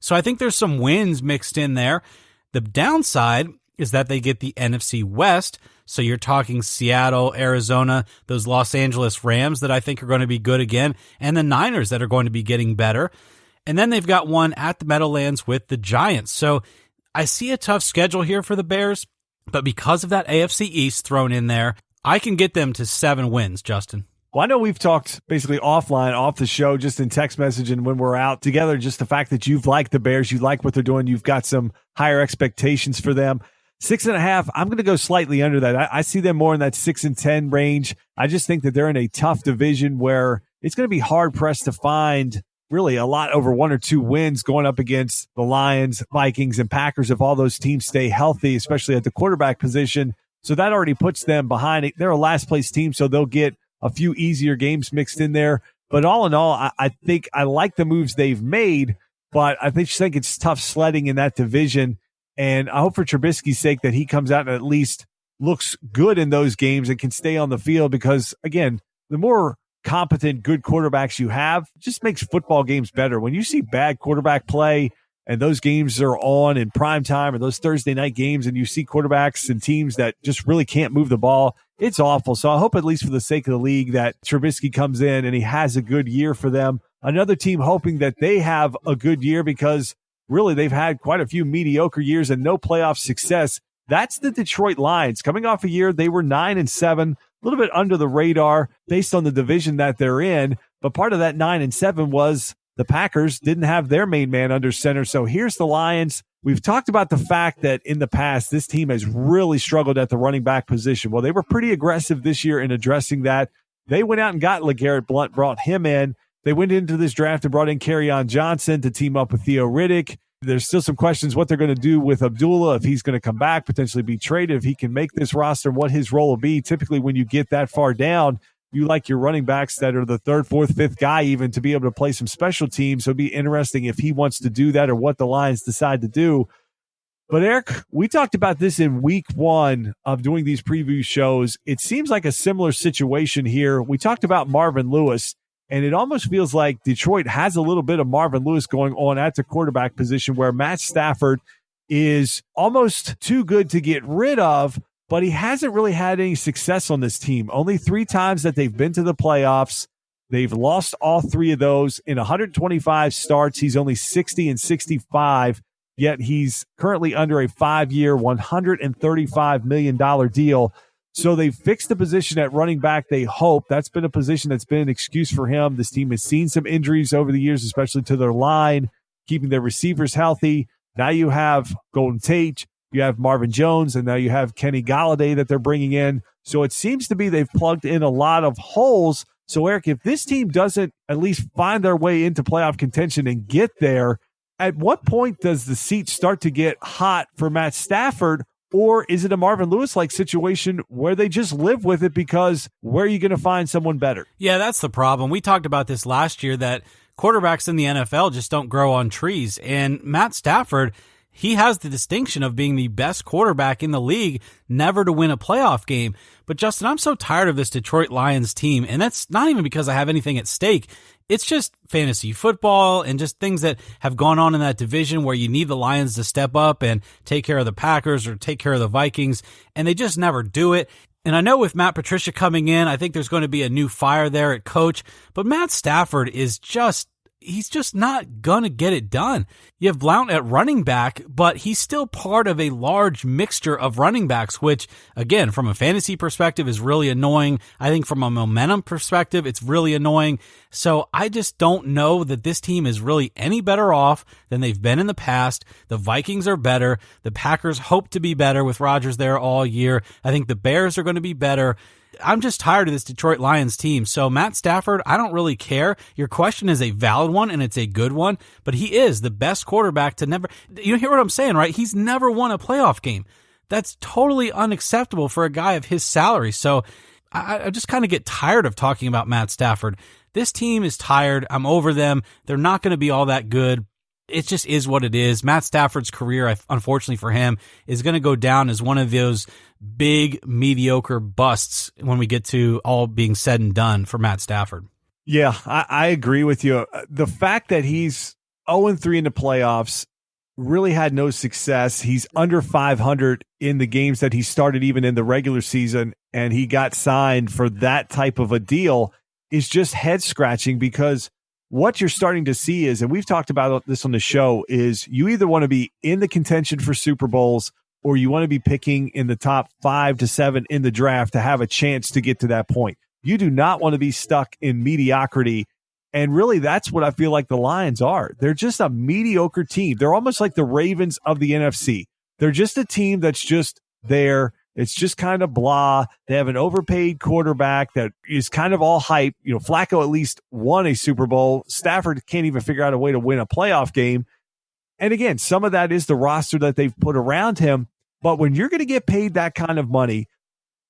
So I think there's some wins mixed in there. The downside is that they get the NFC West. So you're talking Seattle, Arizona, those Los Angeles Rams that I think are going to be good again, and the Niners that are going to be getting better. And then they've got one at the Meadowlands with the Giants. So I see a tough schedule here for the Bears, but because of that AFC East thrown in there, I can get them to 7 wins, Justin. Well, I know we've talked basically offline, off the show, just in text message and when we're out together, just the fact that you've liked the Bears, you like what they're doing, you've got some higher expectations for them. 6.5, I'm going to go slightly under that. I see them more in that 6-10 range. I just think that they're in a tough division where it's going to be hard-pressed to find really a lot over 1 or 2 wins going up against the Lions, Vikings, and Packers if all those teams stay healthy, especially at the quarterback position. So that already puts them behind it. They're a last-place team, so they'll get a few easier games mixed in there. But all in all, I think I like the moves they've made, but I think it's tough sledding in that division. And I hope for Trubisky's sake that he comes out and at least looks good in those games and can stay on the field because, again, the more competent, good quarterbacks you have, it just makes football games better. When you see bad quarterback play and those games are on in prime time or those Thursday night games and you see quarterbacks and teams that just really can't move the ball, it's awful. So I hope at least for the sake of the league that Trubisky comes in and he has a good year for them. Another team hoping that they have a good year because really they've had quite a few mediocre years and no playoff success. That's the Detroit Lions. Coming off a year, they were 9-7, a little bit under the radar based on the division that they're in. But part of that 9-7 was the Packers didn't have their main man under center. So here's the Lions. We've talked about the fact that in the past, this team has really struggled at the running back position. Well, they were pretty aggressive this year in addressing that. They went out and got LeGarrette Blount, brought him in. They went into this draft and brought in Kerryon Johnson to team up with Theo Riddick. There's still some questions what they're going to do with Abdullah, if he's going to come back, potentially be traded, if he can make this roster, and what his role will be. Typically, when you get that far down, you like your running backs that are the 3rd, 4th, 5th guy even to be able to play some special teams. So it'd be interesting if he wants to do that or what the Lions decide to do. But, Eric, we talked about this in week 1 of doing these preview shows. It seems like a similar situation here. We talked about Marvin Lewis. And it almost feels like Detroit has a little bit of Marvin Lewis going on at the quarterback position where Matt Stafford is almost too good to get rid of, but he hasn't really had any success on this team. Only 3 times that they've been to the playoffs. They've lost all 3 of those. In 125 starts, he's only 60-65, yet he's currently under a 5-year, $135 million deal. So they fixed the position at running back, they hope. That's been a position that's been an excuse for him. This team has seen some injuries over the years, especially to their line, keeping their receivers healthy. Now you have Golden Tate, you have Marvin Jones, and now you have Kenny Golladay that they're bringing in. So it seems to be they've plugged in a lot of holes. So, Eric, if this team doesn't at least find their way into playoff contention and get there, at what point does the seat start to get hot for Matt Stafford? Or is it a Marvin Lewis-like situation where they just live with it because where are you going to find someone better? Yeah, that's the problem. We talked about this last year that quarterbacks in the NFL just don't grow on trees. And Matt Stafford, he has the distinction of being the best quarterback in the league, never to win a playoff game. But Justin, I'm so tired of this Detroit Lions team. And that's not even because I have anything at stake. It's just fantasy football and just things that have gone on in that division where you need the Lions to step up and take care of the Packers or take care of the Vikings, and they just never do it. And I know with Matt Patricia coming in, I think there's going to be a new fire there at coach, but Matt Stafford is he's just not going to get it done. You have Blount at running back, but he's still part of a large mixture of running backs, which, again, from a fantasy perspective is really annoying. I think from a momentum perspective, it's really annoying. So I just don't know that this team is really any better off than they've been in the past. The Vikings are better. The Packers hope to be better with Rodgers there all year. I think the Bears are going to be better. I'm just tired of this Detroit Lions team. So Matt Stafford, I don't really care. Your question is a valid one and it's a good one, but he is the best quarterback to never, you hear what I'm saying, right? He's never won a playoff game. That's totally unacceptable for a guy of his salary. So I just kind of get tired of talking about Matt Stafford. This team is tired. I'm over them. They're not going to be all that good. It just is what it is. Matt Stafford's career, unfortunately for him, is going to go down as one of those big, mediocre busts when we get to all being said and done for Matt Stafford. Yeah, I agree with you. The fact that he's 0-3 in the playoffs, really had no success. He's under 500 in the games that he started, even in the regular season, and he got signed for that type of a deal is just head scratching, because what you're starting to see is, and we've talked about this on the show, is you either want to be in the contention for Super Bowls or you want to be picking in the top 5 to 7 in the draft to have a chance to get to that point. You do not want to be stuck in mediocrity. And really, that's what I feel like the Lions are. They're just a mediocre team. They're almost like the Ravens of the NFC. They're just a team that's just there. It's just kind of blah. They have an overpaid quarterback that is kind of all hype. You know, Flacco at least won a Super Bowl. Stafford can't even figure out a way to win a playoff game. And again, some of that is the roster that they've put around him. But when you're going to get paid that kind of money,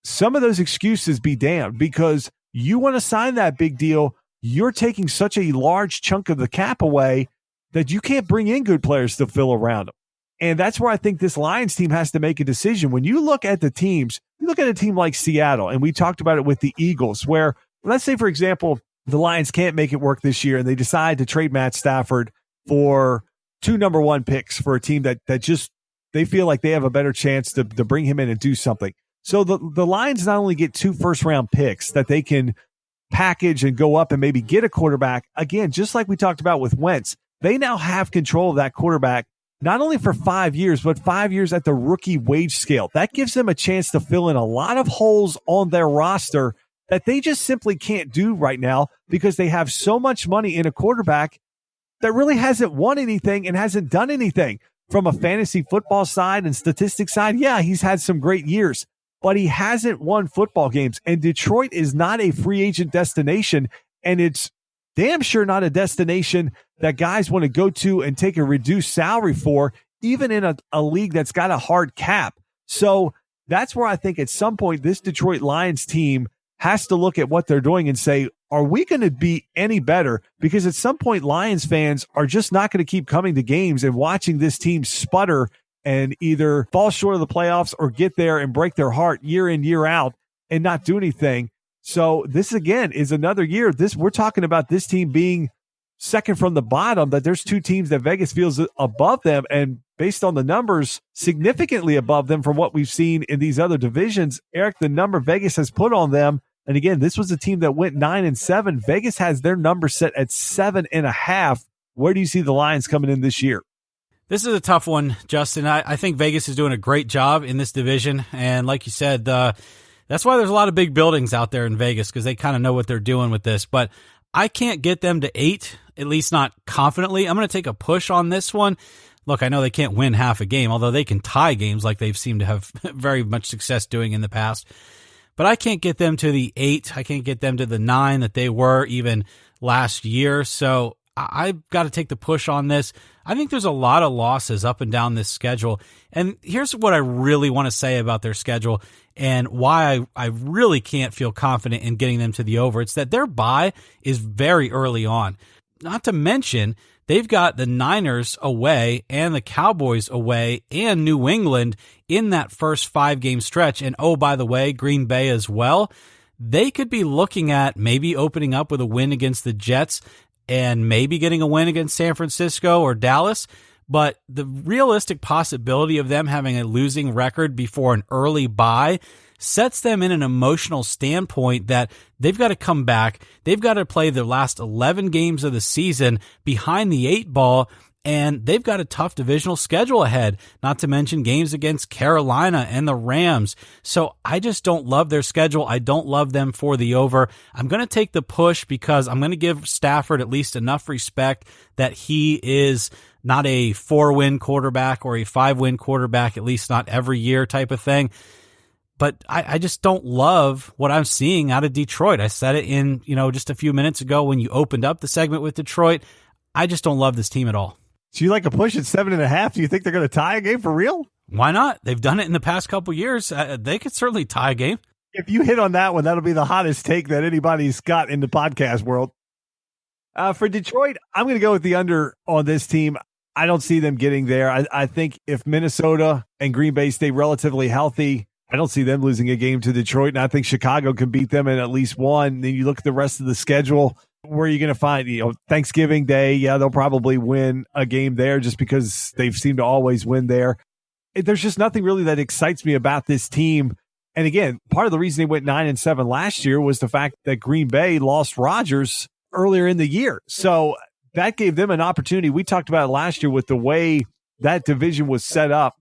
some of those excuses be damned, because you want to sign that big deal. You're taking such a large chunk of the cap away that you can't bring in good players to fill around them. And that's where I think this Lions team has to make a decision. When you look at the teams, you look at a team like Seattle, and we talked about it with the Eagles, where, let's say, for example, the Lions can't make it work this year, and they decide to trade Matt Stafford for 2 number 1 picks for a team that just, they feel like they have a better chance to bring him in and do something. So the Lions not only get 2 first-round picks that they can package and go up and maybe get a quarterback. Again, just like we talked about with Wentz, they now have control of that quarterback, not only for 5 years, but 5 years at the rookie wage scale. That gives them a chance to fill in a lot of holes on their roster that they just simply can't do right now, because they have so much money in a quarterback that really hasn't won anything and hasn't done anything. From a fantasy football side and statistics side, yeah, he's had some great years, but he hasn't won football games. And Detroit is not a free agent destination, and it's damn sure not a destination that guys want to go to and take a reduced salary for, even in a league that's got a hard cap. So that's where I think at some point this Detroit Lions team has to look at what they're doing and say, are we going to be any better? Because at some point, Lions fans are just not going to keep coming to games and watching this team sputter and either fall short of the playoffs or get there and break their heart year in, year out and not do anything. So this, again, is another year. We're talking about this team being second from the bottom, that there's 2 teams that Vegas feels above them, and based on the numbers, significantly above them from what we've seen in these other divisions. Eric, the number Vegas has put on them, and again, this was a team that went 9-7. Vegas has their number set at 7.5. Where do you see the Lions coming in this year? This is a tough one, Justin. I think Vegas is doing a great job in this division. And like you said, that's why there's a lot of big buildings out there in Vegas, because they kind of know what they're doing with this. But I can't get them to 8, at least not confidently. I'm going to take a push on this one. Look, I know they can't win half a game, although they can tie games like they've seemed to have very much success doing in the past. But I can't get them to the 8. I can't get them to the 9 that they were even last year. So I've got to take the push on this. I think there's a lot of losses up and down this schedule. And here's what I really want to say about their schedule and why I really can't feel confident in getting them to the over. It's that their bye is very early on. Not to mention, they've got the Niners away and the Cowboys away and New England in that first 5-game stretch. And oh, by the way, Green Bay as well. They could be looking at maybe opening up with a win against the Jets and maybe getting a win against San Francisco or Dallas. But the realistic possibility of them having a losing record before an early bye sets them in an emotional standpoint that they've got to come back. They've got to play the last 11 games of the season behind the 8 ball, and they've got a tough divisional schedule ahead, not to mention games against Carolina and the Rams. So I just don't love their schedule. I don't love them for the over. I'm going to take the push because I'm going to give Stafford at least enough respect that he is not a 4-win quarterback or a 5-win quarterback, at least not every year type of thing. But I just don't love what I'm seeing out of Detroit. I said it in, just a few minutes ago when you opened up the segment with Detroit. I just don't love this team at all. So you like a push at 7.5? Do you think they're going to tie a game for real? Why not? They've done it in the past couple years. They could certainly tie a game. If you hit on that one, that'll be the hottest take that anybody's got in the podcast world. For Detroit, I'm going to go with the under on this team. I don't see them getting there. I think if Minnesota and Green Bay stay relatively healthy, I don't see them losing a game to Detroit, and I think Chicago can beat them in at least one. Then you look at the rest of the schedule. where are you going to find, Thanksgiving Day? Yeah, they'll probably win a game there just because they've seemed to always win there. There's just nothing really that excites me about this team. And again, part of the reason they went 9-7 last year was the fact that Green Bay lost Rodgers earlier in the year. So that gave them an opportunity. We talked about it last year with the way that division was set up,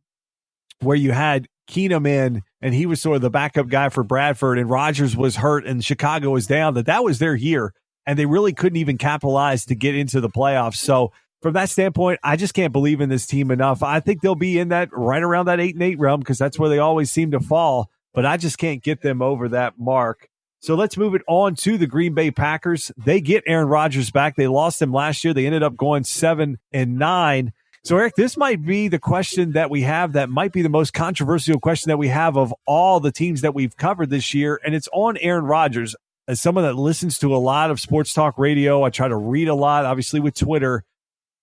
where you had Keenum in, and he was sort of the backup guy for Bradford, and Rodgers was hurt, and Chicago was down, that was their year, and they really couldn't even capitalize to get into the playoffs. So from that standpoint, I just can't believe in this team enough. I think they'll be in that right around that 8-8 realm because that's where they always seem to fall, but I just can't get them over that mark. So let's move it on to the Green Bay Packers. They get Aaron Rodgers back. They lost him last year. They ended up going 7-9. So, Eric, this might be the question that we have that might be the most controversial question that we have of all the teams that we've covered this year, and it's on Aaron Rodgers. As someone that listens to a lot of sports talk radio, I try to read a lot, obviously with Twitter.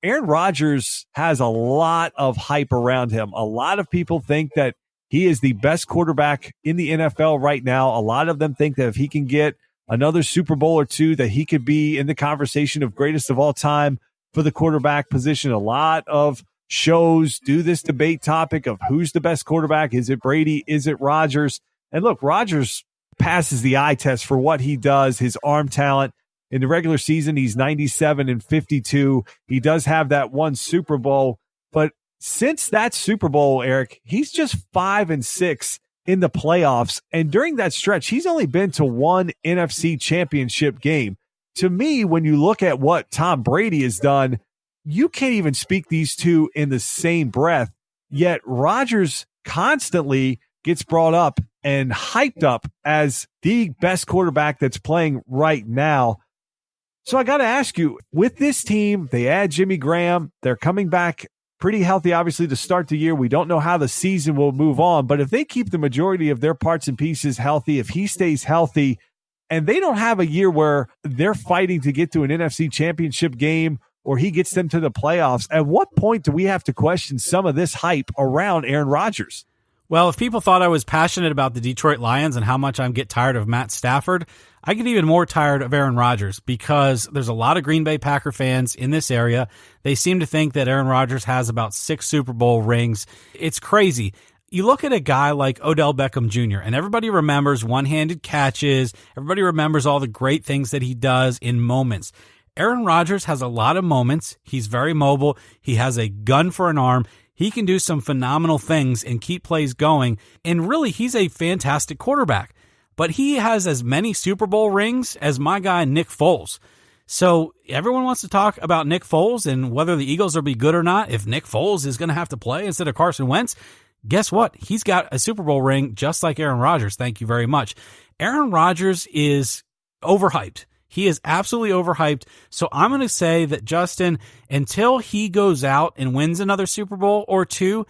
Aaron Rodgers has a lot of hype around him. A lot of people think that he is the best quarterback in the NFL right now. A lot of them think that if he can get another Super Bowl or two, that he could be in the conversation of greatest of all time for the quarterback position. A lot of shows do this debate topic of who's the best quarterback. Is it Brady? Is it Rodgers? And look, Rodgers passes the eye test for what he does, his arm talent. In the regular season, he's 97-52. He does have that one Super Bowl, but since that Super Bowl, Eric, he's just 5-6 in the playoffs. And during that stretch, he's only been to one NFC championship game. To me, when you look at what Tom Brady has done, you can't even speak these two in the same breath. Yet Rodgers constantly gets brought up and hyped up as the best quarterback that's playing right now. So I got to ask you, with this team, they add Jimmy Graham. They're coming back pretty healthy, obviously, to start the year. We don't know how the season will move on, but if they keep the majority of their parts and pieces healthy, if he stays healthy, and they don't have a year where they're fighting to get to an NFC championship game or he gets them to the playoffs, at what point do we have to question some of this hype around Aaron Rodgers? Well, if people thought I was passionate about the Detroit Lions and how much I get tired of Matt Stafford, I get even more tired of Aaron Rodgers because there's a lot of Green Bay Packer fans in this area. They seem to think that Aaron Rodgers has about 6 Super Bowl rings. It's crazy. You look at a guy like Odell Beckham Jr., and everybody remembers one-handed catches. Everybody remembers all the great things that he does in moments. Aaron Rodgers has a lot of moments. He's very mobile. He has a gun for an arm. He can do some phenomenal things and keep plays going. And really, he's a fantastic quarterback. But he has as many Super Bowl rings as my guy, Nick Foles. So everyone wants to talk about Nick Foles and whether the Eagles will be good or not. If Nick Foles is going to have to play instead of Carson Wentz, guess what? He's got a Super Bowl ring just like Aaron Rodgers. Thank you very much. Aaron Rodgers is overhyped. He is absolutely overhyped. So I'm going to say that, Justin, until he goes out and wins another Super Bowl or two,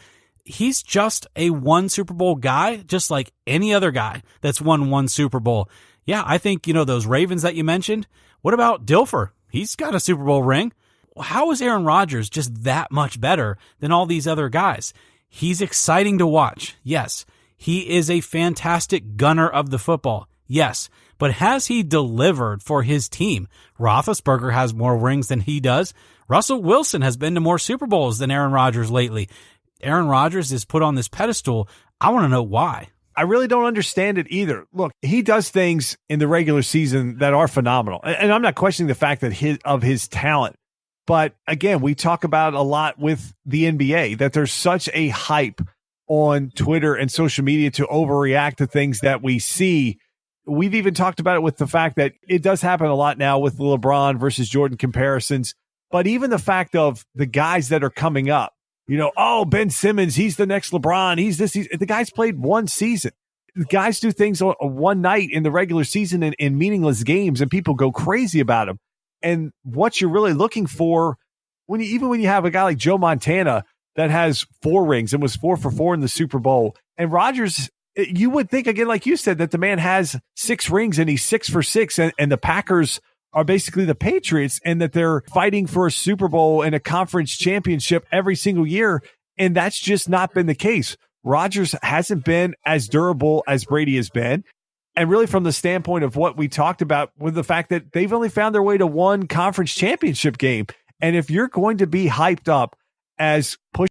he's just a one Super Bowl guy, just like any other guy that's won one Super Bowl. Yeah, I think, those Ravens that you mentioned. What about Dilfer? He's got a Super Bowl ring. How is Aaron Rodgers just that much better than all these other guys? He's exciting to watch. Yes. He is a fantastic gunner of the football. Yes. But has he delivered for his team? Roethlisberger has more rings than he does. Russell Wilson has been to more Super Bowls than Aaron Rodgers lately. Aaron Rodgers is put on this pedestal. I want to know why. I really don't understand it either. Look, he does things in the regular season that are phenomenal. And I'm not questioning the fact that his talent. But again, we talk about a lot with the NBA that there's such a hype on Twitter and social media to overreact to things that we see. We've even talked about it with the fact that it does happen a lot now with LeBron versus Jordan comparisons. But even the fact of the guys that are coming up, Ben Simmons, he's the next LeBron. The guy's played one season. The guys do things on one night in the regular season in meaningless games, and people go crazy about them. And what you're really looking for, when you have a guy like Joe Montana that has 4 rings and was 4 for 4 in the Super Bowl, and Rodgers, you would think, again, like you said, that the man has 6 rings and he's 6 for 6, and the Packers are basically the Patriots, and that they're fighting for a Super Bowl and a conference championship every single year. And that's just not been the case. Rodgers hasn't been as durable as Brady has been. And really from the standpoint of what we talked about with the fact that they've only found their way to one conference championship game. And if you're going to be hyped up as push